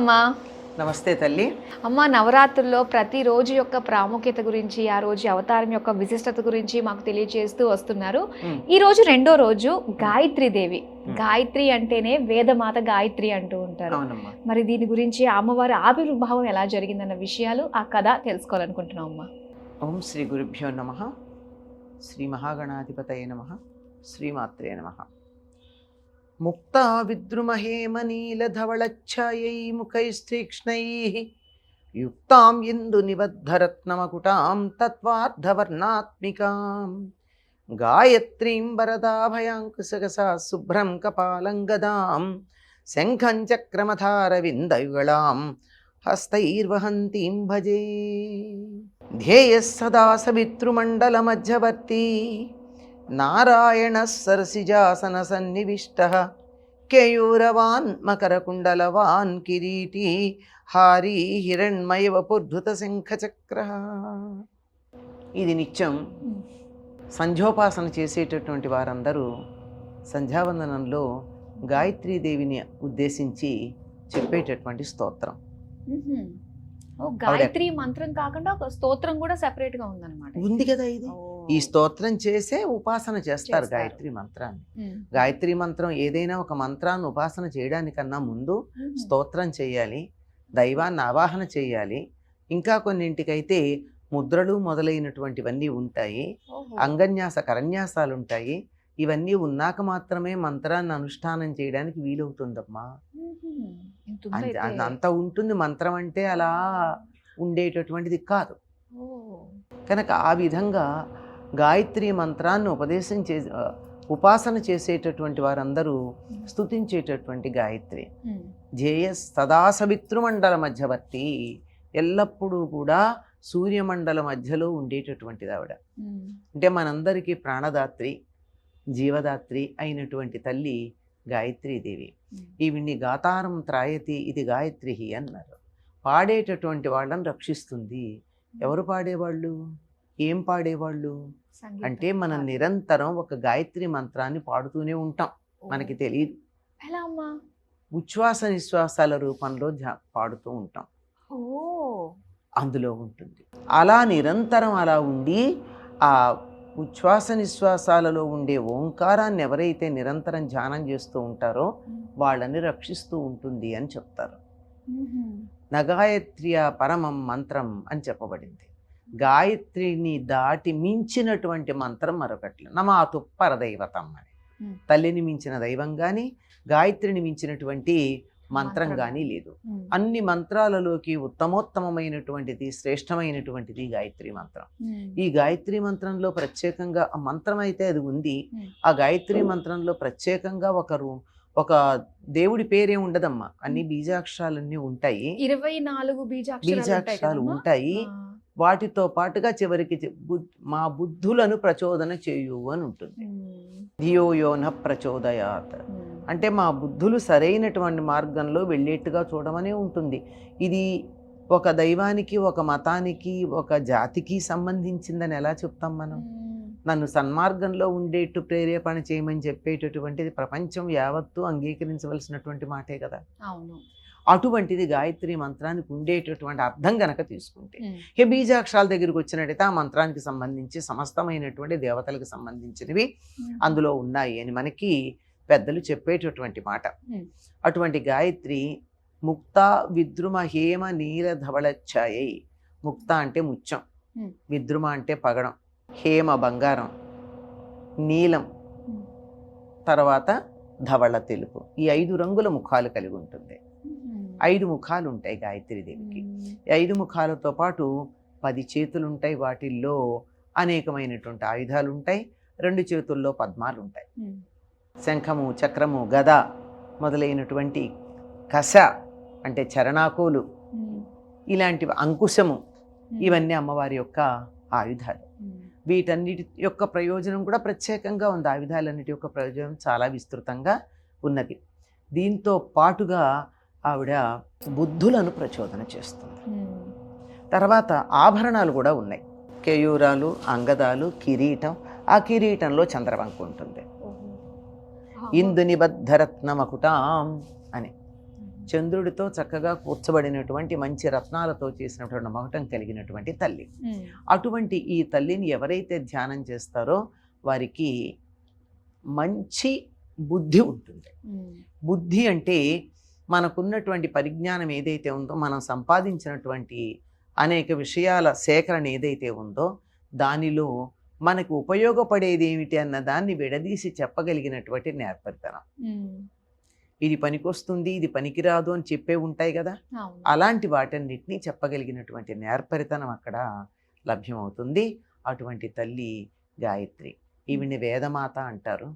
అమ్మా. నమస్తే తల్లి. అమ్మ, నవరాత్రుల్లో ప్రతిరోజు యొక్క ప్రాముఖ్యత గురించి, ఆ రోజు అవతారం యొక్క విశిష్టత గురించి మాకు తెలియజేస్తూ వస్తున్నారు. ఈ రోజు రెండో రోజు గాయత్రీ దేవి. గాయత్రి అంటేనే వేదమాత గాయత్రి అంటూ ఉంటారు. మరి దీని గురించి అమ్మవారి ఆవిర్భావం ఎలా జరిగిందన్న విషయాలు, ఆ కథ తెలుసుకోవాలనుకుంటున్నాం అమ్మా. ఓం శ్రీ గురుభ్యో నమః. శ్రీ మహాగణాధిపతయే నమః. శ్రీమాత్రే నమః. ముక్తా విద్రుమహేమనీలధవళఛాయై ముఖైస్తీక్ష్ణైః యుక్తాం ఇందు నిబద్ధరత్నమకుటాం తత్వార్ధవర్ణాత్మికాం గాయత్రీం వరదాభయాంకుశగసా శుభ్రం కపాలం గదాం శంఖం చక్రమథారవిందయుగళాం హస్తైర్వహంతీం భజే. ధ్యేయః సదా సవితృమండలమధ్యవర్తి నారాయణ సరసిజాసన సన్నివిష్టః కేయూరవాన్ మకరకుండలవాన్ కిరీటీ హారీ హిరణ్మయ వపుర్ధృత శంఖచక్రః. ఇది నిత్యం సంధ్యోపాసన చేసేటటువంటి వారందరూ సంధ్యావందనంలో గాయత్రీదేవిని ఉద్దేశించి చెప్పేటటువంటి స్తోత్రం. గాయత్రి మంత్రం కాకుండా ఒక స్తోత్రం కూడా సెపరేట్ గా ఉందన్నమాట. ఉంది కదా. ఇది ఈ స్తోత్రం చేసే ఉపాసన చేస్తారు గాయత్రి మంత్రాన్ని. గాయత్రి మంత్రం ఏదైనా ఒక మంత్రాన్ని ఉపాసన చేయడానికన్నా ముందు స్తోత్రం చేయాలి, దైవాన్ని ఆవాహన చేయాలి. ఇంకా కొన్నింటికైతే ముద్రలు మొదలైనటువంటివన్నీ ఉంటాయి, అంగన్యాస కరన్యాసాలు ఉంటాయి. ఇవన్నీ ఉన్నాక మాత్రమే మంత్రాన్ని అనుష్ఠానం చేయడానికి వీలవుతుందమ్మా. అంత ఉంటుంది. మంత్రం అంటే అలా ఉండేటటువంటిది కాదు. కనుక ఆ విధంగా గాయత్రి మంత్రాన్ని ఉపాసన చేసేటటువంటి వారందరూ స్తుతించేటటువంటి గాయత్రి. ధ్యేయ సదా సవితృమండల మధ్యవర్తి, ఎల్లప్పుడూ కూడా సూర్యమండల మధ్యలో ఉండేటటువంటిది ఆవిడ. అంటే మనందరికీ ప్రాణదాత్రి, జీవదాత్రి అయినటువంటి తల్లి గాయత్రీదేవి. ఈవిడ్ని గాతారం త్రాయతి ఇది గాయత్రి అన్నారు. పాడేటటువంటి వాళ్ళని రక్షిస్తుంది. ఎవరు పాడేవాళ్ళు, ఏం పాడేవాళ్ళు అంటే మనం నిరంతరం ఒక గాయత్రి మంత్రాన్ని పాడుతూనే ఉంటాం. మనకి తెలియదు, ఉచ్ఛ్వాస నిశ్వాసాల రూపంలో పాడుతూ ఉంటాం. అందులో ఉంటుంది. అలా నిరంతరం అలా ఉండి ఆ ఉచ్ఛ్వాస నిశ్వాసాలలో ఉండే ఓంకారాన్ని ఎవరైతే నిరంతరం ధ్యానం చేస్తూ ఉంటారో వాళ్ళని రక్షిస్తూ ఉంటుంది అని చెప్తారు. నగాయత్ర్య పరమం మంత్రం అని చెప్పబడింది. గాయత్రిని దాటి మించినటువంటి మంత్రం మరొకటి నమాతు పరదైవతం అని. తల్లిని మించిన దైవం కానీ, గాయత్రిని మించినటువంటి మంత్రం కానీ లేదు. అన్ని మంత్రాలలోకి ఉత్తమోత్తమైనటువంటిది, శ్రేష్టమైనటువంటిది గాయత్రి మంత్రం. ఈ గాయత్రి మంత్రంలో ప్రత్యేకంగా ఆ మంత్రం అయితే అది ఉంది. ఆ గాయత్రి మంత్రంలో ప్రత్యేకంగా ఒక దేవుడి పేరే ఉండదమ్మా. అన్ని బీజాక్షరాలన్నీ ఉంటాయి, 24 బీజాక్షరాలు ఉంటాయి. వాటితో పాటుగా చివరికి మా బుద్ధులను ప్రచోదన చేయు అని ఉంటుంది. ధియో యో న ప్రచోదయాత్ అంటే మా బుద్ధులు సరైనటువంటి మార్గంలో వెళ్ళేట్టుగా చూడమనే ఉంటుంది. ఇది ఒక దైవానికి, ఒక మతానికి, ఒక జాతికి సంబంధించిందని ఎలా చెప్తాం మనం? నన్ను సన్మార్గంలో ఉండేట్టు ప్రేరేపణ చేయమని చెప్పేటటువంటిది ప్రపంచం యావత్తూ అంగీకరించవలసినటువంటి మాటే కదా. అవును. అటువంటిది గాయత్రి మంత్రానికి ఉండేటటువంటి అర్థం గనక తీసుకుంటే, ఈ బీజాక్షరాల దగ్గరికి వచ్చినట్టయితే ఆ మంత్రానికి సంబంధించి సమస్తమైనటువంటి దేవతలకు సంబంధించినవి అందులో ఉన్నాయి అని మనకి పెద్దలు చెప్పేటటువంటి మాట. అటువంటి గాయత్రి ముక్త విద్రుమ హేమ నీలధవళఛాయై. ముక్త అంటే ముత్యం, విద్రుమ అంటే పగడం, హేమ బంగారం, నీలం, తర్వాత ధవళ తెలుపు. ఈ 5 రంగుల ముఖాలు కలిగి ఉంటుంది. 5 ముఖాలు ఉంటాయి గాయత్రీదేవికి. 5 ముఖాలతో పాటు 10 చేతులు ఉంటాయి. వాటిల్లో అనేకమైనటువంటి ఆయుధాలు ఉంటాయి. 2 చేతుల్లో పద్మాలు ఉంటాయి. శంఖము, చక్రము, గద మొదలైనటువంటి కశ అంటే చరణాకులు, ఇలాంటివి, అంకుశము, ఇవన్నీ అమ్మవారి యొక్క ఆయుధాలు. వీటన్నిటి యొక్క ప్రయోజనం కూడా ప్రత్యేకంగా ఉంది. ఆయుధాలన్నిటి యొక్క ప్రయోజనం చాలా విస్తృతంగా ఉన్నది. దీంతో పాటుగా ఆవిడ బుద్ధులను ప్రచోదన చేస్తుంది. తర్వాత ఆభరణాలు కూడా ఉన్నాయి. కేయూరాలు, అంగదాలు, కిరీటం. ఆ కిరీటంలో చంద్రవంక ఉంటుంది. ఇందు నిబద్ధరత్నమకుటాం అని. చంద్రుడితో చక్కగా కూర్చబడినటువంటి మంచి రత్నాలతో చేసినటువంటి మకుటం కలిగినటువంటి తల్లి. అటువంటి ఈ తల్లిని ఎవరైతే ధ్యానం చేస్తారో వారికి మంచి బుద్ధి ఉంటుంది. బుద్ధి అంటే మనకున్నటువంటి పరిజ్ఞానం ఏదైతే ఉందో, మనం సంపాదించినటువంటి అనేక విషయాల సేకరణ ఏదైతే ఉందో దానిలో మనకు ఉపయోగపడేది ఏమిటి అన్న దాన్ని విడదీసి చెప్పగలిగినటువంటి నేర్పరితనం. ఇది పనికొస్తుంది, ఇది పనికిరాదు అని చెప్పే ఉంటాయి కదా, అలాంటి వాటన్నిటినీ చెప్పగలిగినటువంటి నేర్పరితనం అక్కడ లభ్యమవుతుంది. అటువంటి తల్లి గాయత్రి. ఈవిని వేదమాత అంటారు.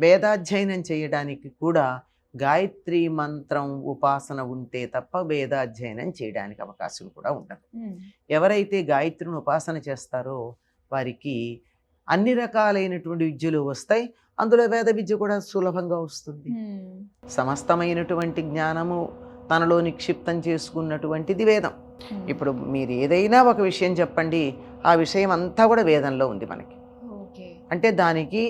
వేదాధ్యయనం చేయడానికి కూడా గాయత్రి మంత్రం ఉపాసన ఉంటే తప్ప వేదాధ్యయనం చేయడానికి అవకాశం కూడా ఉండదు. ఎవరైతే గాయత్రిని ఉపాసన చేస్తారో వారికి అన్ని రకాలైనటువంటి విద్యలు వస్తాయి. అందులో వేద విద్య కూడా సులభంగా వస్తుంది. సమస్తమైనటువంటి జ్ఞానము తనలో నిక్షిప్తం చేసుకున్నటువంటిది వేదం. ఇప్పుడు మీరు ఏదైనా ఒక విషయం చెప్పండి, ఆ విషయం అంతా కూడా వేదంలో ఉంది మనకి. అంటే దానికి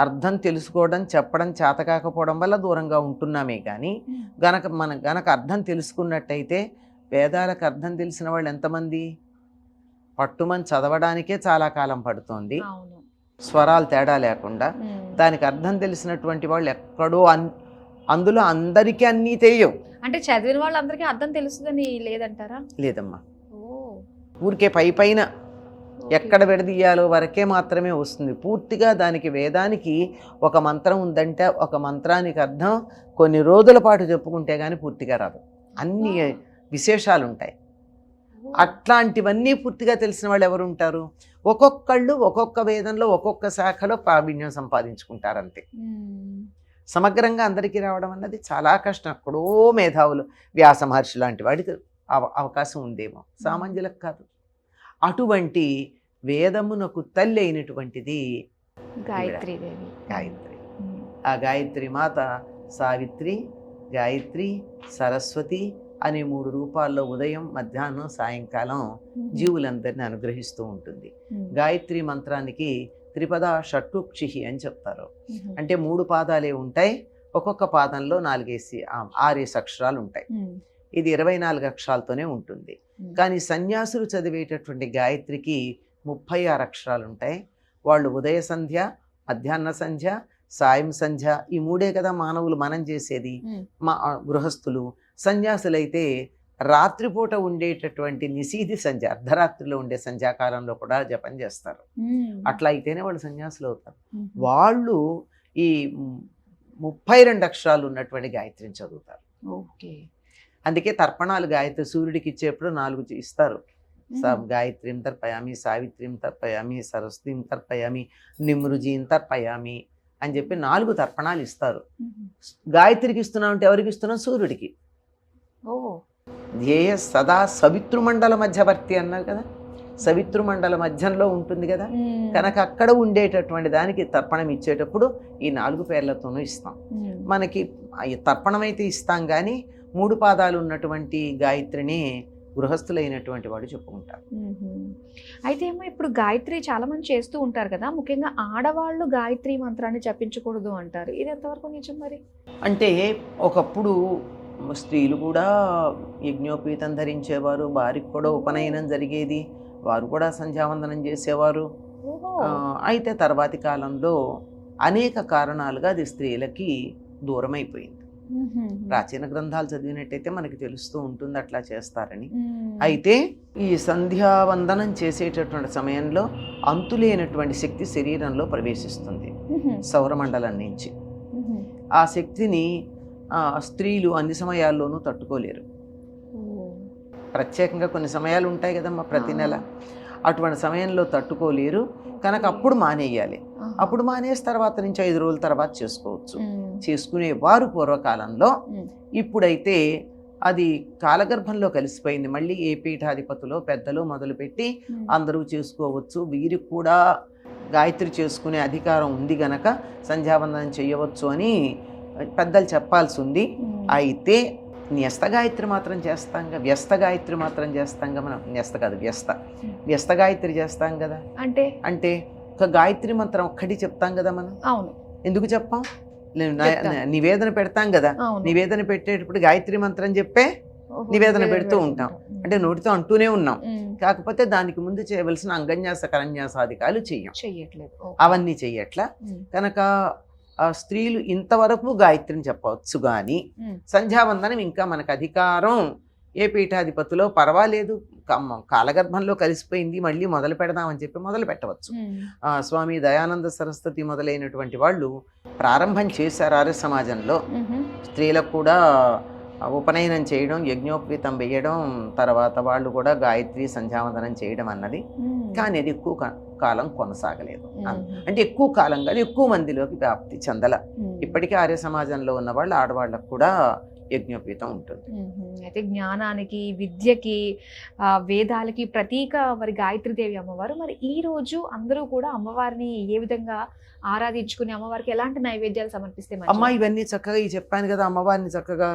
అర్థం తెలుసుకోవడం, చెప్పడం చేతకాకపోవడం వల్ల దూరంగా ఉంటున్నామే కానీ గనక అర్థం తెలుసుకున్నట్టయితే, వేదాలకు అర్థం తెలిసిన వాళ్ళు ఎంతమంది? పట్టుమని చదవడానికే చాలా కాలం పడుతోంది, స్వరాలు తేడా లేకుండా. దానికి అర్థం తెలిసినటువంటి వాళ్ళు ఎక్కడో అందులో అందరికీ అన్నీ తెలియవు. అంటే చదివిన వాళ్ళందరికీ అర్థం తెలుస్తుందని లేదంటారా? లేదమ్మా, ఊరికే పైన ఎక్కడ విడదీయాలో వరకే మాత్రమే వస్తుంది. పూర్తిగా దానికి వేదానికి ఒక మంత్రం ఉందంటే ఒక మంత్రానికి అర్థం కొన్ని రోజుల పాటు చెప్పుకుంటే కానీ పూర్తిగా రాదు. అన్ని విశేషాలు ఉంటాయి. అట్లాంటివన్నీ పూర్తిగా తెలిసిన వాళ్ళు ఎవరు ఉంటారు? ఒక్కొక్కళ్ళు ఒక్కొక్క వేదంలో ఒక్కొక్క శాఖలో ప్రావీణ్యం సంపాదించుకుంటారు అంతే. సమగ్రంగా అందరికీ రావడం అన్నది చాలా కష్టం. ఎక్కడో మేధావులు, వ్యాస మహర్షి లాంటి వాడికి అవకాశం ఉందేమో, సామాన్యులకు కాదు. అటువంటి వేదమునకు తల్లి అయినటువంటిది గాయత్రీదేవి. గాయత్రి. ఆ గాయత్రి మాత సావిత్రి, గాయత్రి, సరస్వతి అనే 3 రూపాల్లో ఉదయం, మధ్యాహ్నం, సాయంకాలం జీవులందరినీ అనుగ్రహిస్తూ ఉంటుంది. గాయత్రి మంత్రానికి త్రిపద షట్టుక్షి అని చెప్తారు. అంటే 3 పాదాలే ఉంటాయి. ఒక్కొక్క పాదంలో 6 అక్షరాలు ఉంటాయి. ఇది 24 అక్షరాలతోనే ఉంటుంది. కానీ సన్యాసులు చదివేటటువంటి గాయత్రికి 36 అక్షరాలు ఉంటాయి. వాళ్ళు ఉదయ సంధ్య, మధ్యాహ్న సంధ్య, సాయం సంధ్య, ఈ 3 కదా మానవులు మనం చేసేది. మా గృహస్థులు. సన్యాసులైతే రాత్రిపూట ఉండేటటువంటి నిశీధి సంధ్య, అర్ధరాత్రిలో ఉండే సంధ్యాకాలంలో కూడా జపం చేస్తారు. అట్లా అయితేనే వాళ్ళు సన్యాసులు అవుతారు. వాళ్ళు ఈ 32 అక్షరాలు ఉన్నటువంటి గాయత్రిని చదువుతారు. అందుకే తర్పణాలు గాయత్రి సూర్యుడికి ఇచ్చేప్పుడు 4 ఇస్తారు. గాయత్రీం తర్పయామి, సావిత్రీం తర్పయామి, సరస్వతీం తర్పయామి, నిమృజీం తర్పయామి అని చెప్పి 4 తర్పణాలు ఇస్తారు. గాయత్రికి ఇస్తున్నాం అంటే ఎవరికి ఇస్తున్నాం? సూర్యుడికి. ధ్యేయ సదా సవితృమండల మధ్యవర్తి అన్నారు కదా, సవితృమండల మధ్యంలో ఉంటుంది కదా, కనుక అక్కడ ఉండేటటువంటి దానికి తర్పణం ఇచ్చేటప్పుడు ఈ 4 పేర్లతోనూ ఇస్తాం. మనకి తర్పణం అయితే ఇస్తాం కానీ 3 పాదాలు ఉన్నటువంటి గాయత్రిని గృహస్థులైనటువంటి వాడు చెప్పుకుంటారు. అయితే ఏమో ఇప్పుడు గాయత్రి చాలా మంది చేస్తూ ఉంటారు కదా, ముఖ్యంగా ఆడవాళ్ళు గాయత్రి మంత్రాన్ని జపించకూడదు అంటారు. ఇది ఎంతవరకు నిజం మరి? అంటే ఒకప్పుడు స్త్రీలు కూడా యజ్ఞోపీతం ధరించేవారు, వారికి కూడా ఉపనయనం జరిగేది, వారు కూడా సంధ్యావందనం చేసేవారు. అయితే తర్వాతి కాలంలో అనేక కారణాలుగా అది స్త్రీలకి దూరం అయిపోయింది. ప్రాచీన గ్రంథాలు చదివినట్టయితే మనకి తెలుస్తూ ఉంటుంది అట్లా చేస్తారని. అయితే ఈ సంధ్యావందనం చేసేటటువంటి సమయంలో అంతులేనటువంటి శక్తి శరీరంలో ప్రవేశిస్తుంది సౌరమండలం నుంచి. ఆ శక్తిని స్త్రీలు అన్ని సమయాల్లోనూ తట్టుకోలేరు. ప్రత్యేకంగా కొన్ని సమయాలు ఉంటాయి కదమ్మా ప్రతి నెల, అటువంటి సమయంలో తట్టుకోలేరు. కనుక అప్పుడు మానేయాలి. అప్పుడు మానేసి తర్వాత నుంచి 5 రోజుల తర్వాత చేసుకోవచ్చు. చేసుకునేవారు పూర్వకాలంలో. ఇప్పుడైతే అది కాలగర్భంలో కలిసిపోయింది. మళ్ళీ ఏ పీఠాధిపతులు పెద్దలు మొదలుపెట్టి అందరూ చేసుకోవచ్చు. వీరికి కూడా గాయత్రి చేసుకునే అధికారం ఉంది గనక సంధ్యావందనం చేయవచ్చు అని పెద్దలు చెప్పాల్సి ఉంది. అయితే న్యస్త గాయత్రి మాత్రం చేస్తాంగా, వ్యస్త గాయత్రి మాత్రం చేస్తాంగా. మనం న్యస్త కాదు వ్యస్త గాయత్రి చేస్తాం కదా. అంటే ఒక గాయత్రి మంత్రం ఒక్కటి చెప్తాం కదా మనం. అవును. ఎందుకు చెప్పాం? చెప్తాం. నివేదన పెడతాం కదా, అవును. నివేదన పెట్టేటప్పుడు గాయత్రి మంత్రం చెప్పే ఓహో, నివేదన పెడుతూ ఉంటాం. పెడుతుంటాం. అంటే నోటితో అంటూనే ఉన్నాం, ఉమ్. కాకపోతే దానికి ముందు చేయవలసిన అంగన్యాస కరన్యాసాధికాలు చెయ్యం, చెయ్యట్లేదు. ఓకే. అవన్నీ చెయ్యట్లా. ఉమ్. కనుక ఆ స్త్రీలు ఇంతవరకు గాయత్రిని చెప్పవచ్చు, కానీ ఉమ్. సంధ్యావందనం ఇంకా మనకు అధికారం ఏ పీఠాధిపతిలో పర్వాలేదు, కాలగర్భంలో కలిసిపోయింది, మళ్ళీ మొదలు పెడదామని చెప్పి మొదలు పెట్టవచ్చు. ఉమ్. స్వామి దయానంద సరస్వతి మొదలైనటువంటి వాళ్ళు ప్రారంభం చేశారు ఆర్య సమాజంలో. ఉహు. స్త్రీలకు కూడా ఉపనయనం చేయడం, యజ్ఞోపవీతం వేయడం, తర్వాత వాళ్ళు కూడా గాయత్రి సంధ్యావందనం చేయడం అన్నది, ఉమ్. కానీ అది ఎక్కువ కాలం కొనసాగలేదు. ఉమ్. అంటే ఎక్కువ కాలం కాదు, ఎక్కువ మందిలోకి వ్యాప్తి చెందల. ఉమ్. ఇప్పటికీ ఆర్య సమాజంలో ఉన్న వాళ్ళు ఆడవాళ్ళకు కూడా యజ్ఞోపవీతం ఉంటుంది. అయితే జ్ఞానానికి, విద్యకి, వేదాలకి ప్రతీక మరి గాయత్రీదేవి అమ్మవారు. మరి ఈ రోజు అందరూ కూడా అమ్మవారిని ఏ విధంగా ఆరాధించుకుని అమ్మవారికి ఎలాంటి నైవేద్యాలు సమర్పిస్తే మంచిది? అమ్మ ఇవన్నీ చక్కగా చెప్పాను కదా, అమ్మవారిని చక్కగా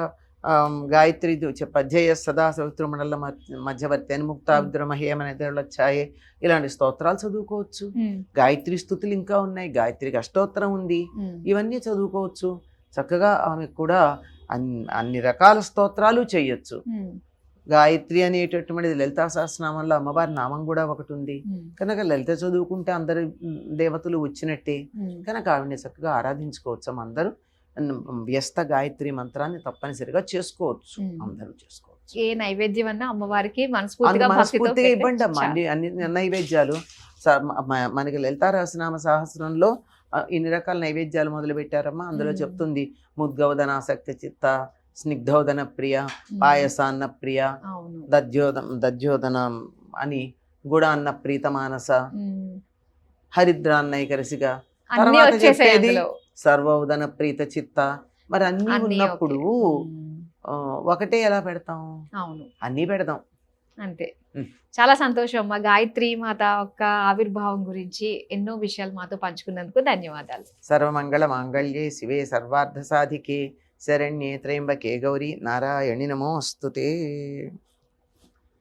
గాయత్రి అధ్యయ సదా సవితృమండల మధ్యవర్తి అని ముక్తాబ్దురమహేమనెదొచ్చాయే ఇలాంటి స్తోత్రాలు చదువుకోవచ్చు. ఉమ్. గాయత్రి స్తుతులు ఇంకా ఉన్నాయి, గాయత్రికి అష్టోత్తరం ఉంది, ఉమ్. ఇవన్నీ చదువుకోవచ్చు. చక్కగా ఆమెకు కూడా అన్ని రకాల స్తోత్రాలు చేయొచ్చు. ఉమ్. గాయత్రి అనేటటువంటిది లలితా సహస్రనామంలో అమ్మవారి నామం కూడా ఒకటి ఉంది ఉమ్. కనుక లలిత చదువుకుంటే అందరు దేవతలు వచ్చినట్టే. ఉమ్. కనుక ఆవిడని చక్కగా ఆరాధించుకోవచ్చు. అందరూ వ్యస్త గాయత్రి మంత్రాన్ని తప్పనిసరిగా చేసుకోవచ్చు, అందరూ చేసుకోవచ్చు. ఏ నైవేద్యం అన్నా అమ్మవారికి మనస్ఫూర్తిగా మనస్ఫూర్తిగా ఇవ్వండి అమ్మా. అన్ని నైవేద్యాలు మనకి లలితా రహస్యనామ సహస్రంలో ఇన్ని రకాల నైవేద్యాలు మొదలు పెట్టారమ్మా. అందులో చెప్తుంది ముద్గౌదనాసక్తి చిత్త, స్నిగ్ధోదన ప్రియ, పాయసాన్న ప్రియ, దధ్యోదనం అని, గుడాన్న ప్రీతమానస, హరిద్రాన్నైకరసిగా, తర్వాత చెప్పేది సర్వోదన ప్రీత చిత్త. మరి అన్ని ఉన్నప్పుడు ఒకటే ఎలా పెడతాం? అవును, అన్నీ పెడదాం అంతే. చాలా సంతోషం అమ్మా. గాయత్రి మాత యొక్క ఆవిర్భావం గురించి ఎన్నో విషయాలు మాతో పంచుకున్నందుకు ధన్యవాదాలు. సర్వమంగళ మాంగళ్యే శివే సర్వార్థ సాధికే శరణ్యే త్రయంబకే గౌరీ నారాయణి నమోస్తుతే.